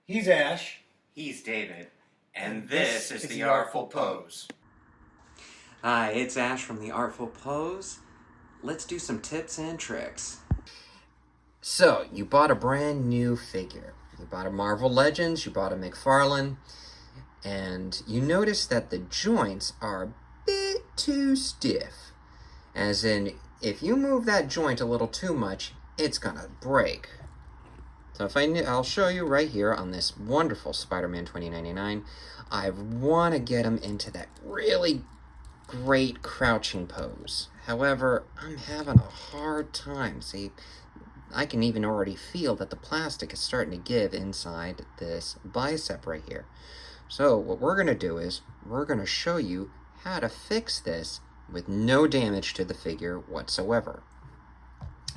He's Ash. He's David. And this is the Artful Pose. Hi, it's Ash from the Artful Pose. Let's do some tips and tricks. So, you bought a brand new figure. You bought a Marvel Legends, you bought a McFarlane, and you notice that the joints are a bit too stiff. As in, if you move that joint a little too much, it's gonna break. So I'll show you right here on this wonderful Spider-Man 2099. I want to get him into that really great crouching pose. However, I'm having a hard time. See, I can even already feel that the plastic is starting to give inside this bicep right here. So what we're going to do is we're going to show you how to fix this with no damage to the figure whatsoever.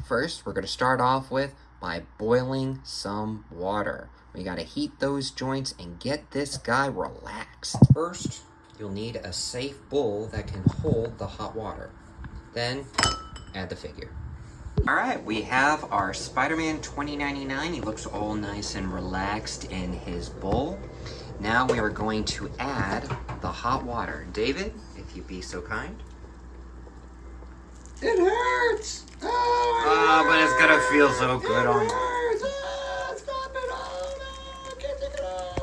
First, we're going to start off with by boiling some water. We got to heat those joints and get this guy relaxed. First, you'll need a safe bowl that can hold the hot water. Then, add the figure. Alright, we have our Spider-Man 2099. He looks all nice and relaxed in his bowl. Now we are going to add the hot water. David, if you'd be so kind. It hurts! Oh, but it's gonna feel so good on you. Stop it! Oh, no! I can't take it off!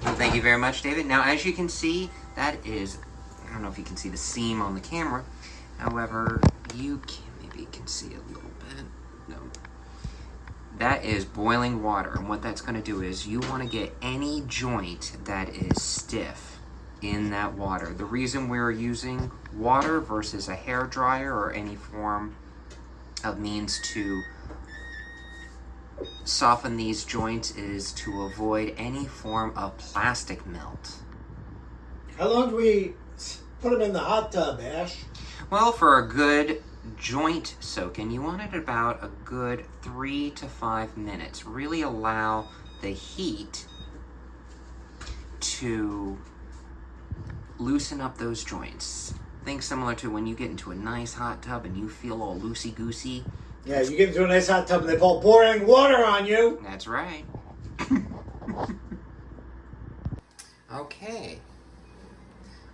Well, thank you very much, David. Now, as you can see, that is, I don't know if you can see the seam on the camera. However, maybe you can see a little bit. No. That is boiling water. And what that's going to do is you want to get any joint that is stiff in that water. The reason we're using water versus a hair dryer or any form of means to soften these joints is to avoid any form of plastic melt. How long do we put him in the hot tub, Ash? Well, for a good joint soaking, you want it about a good 3 to 5 minutes. Really allow the heat to loosen up those joints. Think similar to when you get into a nice hot tub and you feel all loosey-goosey. Yeah, you get into a nice hot tub and they pour boiling water on you. That's right. Okay.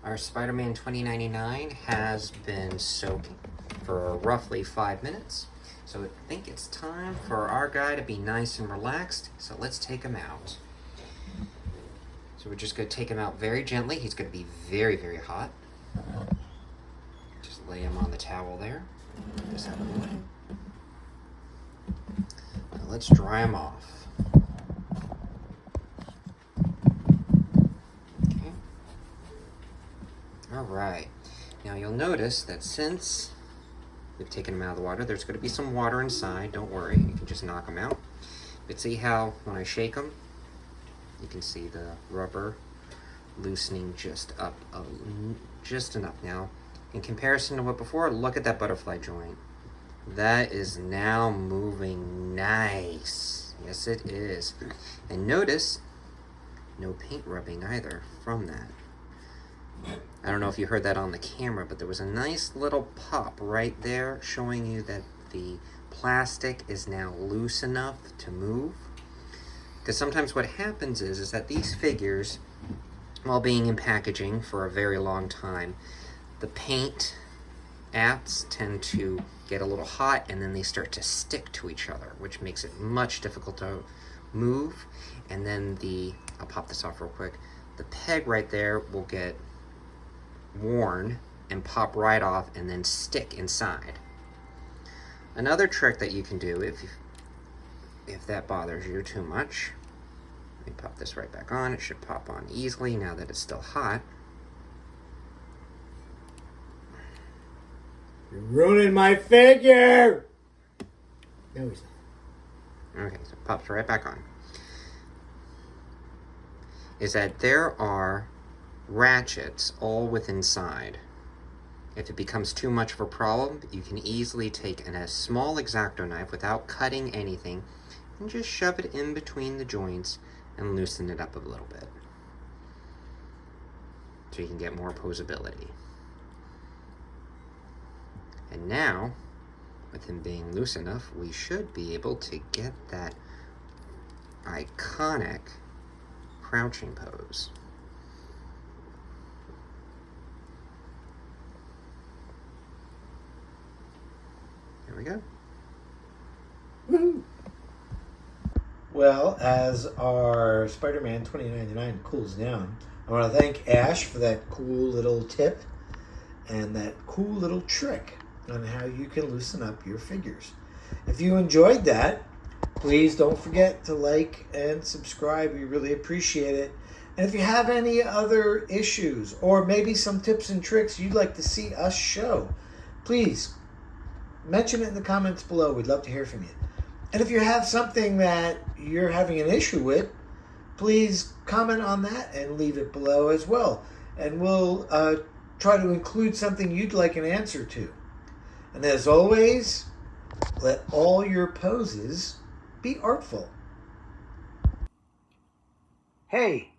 Our Spider-Man 2099 has been soaking for roughly 5 minutes. So I think it's time for our guy to be nice and relaxed. So let's take him out. So we're just going to take him out very gently. He's going to be very, very hot. Just lay him on the towel there. Get this out of the way. Now let's dry him off. Okay. All right. Now you'll notice that since we've taken him out of the water, there's going to be some water inside. Don't worry. You can just knock him out. But see how when I shake him, you can see the rubber loosening just up, just enough. Now, in comparison to what before, look at that butterfly joint. That is now moving nice. Yes, it is. And notice, no paint rubbing either from that. I don't know if you heard that on the camera, but there was a nice little pop right there showing you that the plastic is now loose enough to move. Because sometimes what happens is that these figures, while being in packaging for a very long time, the paint apps tend to get a little hot and then they start to stick to each other, which makes it much difficult to move. And then I'll pop this off real quick, the peg right there will get worn and pop right off and then stick inside. Another trick that you can do if that bothers you too much, let me pop this right back on. It should pop on easily now that it's still hot. You're ruining my figure! No, he's not. Okay, so it pops right back on. Is that there are ratchets all within inside. If it becomes too much of a problem, you can easily take a small X-Acto knife without cutting anything and just shove it in between the joints and loosen it up a little bit. So you can get more poseability. And now, with him being loose enough, we should be able to get that iconic crouching pose. There we go. Woohoo! Well, as our Spider-Man 2099 cools down, I want to thank Ash for that cool little tip and that cool little trick on how you can loosen up your figures. If you enjoyed that, please don't forget to like and subscribe. We really appreciate it. And if you have any other issues or maybe some tips and tricks you'd like to see us show, please mention it in the comments below. We'd love to hear from you. And if you have something that you're having an issue with, please comment on that and leave it below as well. And we'll try to include something you'd like an answer to. And as always, let all your poses be artful. Hey,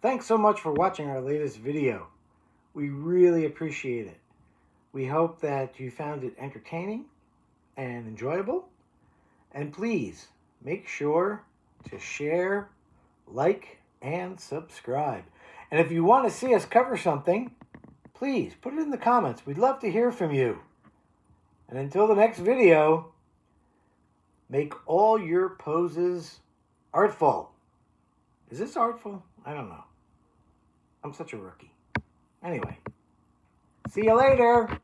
thanks so much for watching our latest video. We really appreciate it. We hope that you found it entertaining and enjoyable. And please make sure to share, like, and subscribe. And if you want to see us cover something, please put it in the comments. We'd love to hear from you. And until the next video, make all your poses artful. Is this artful? I don't know. I'm such a rookie. Anyway, see you later.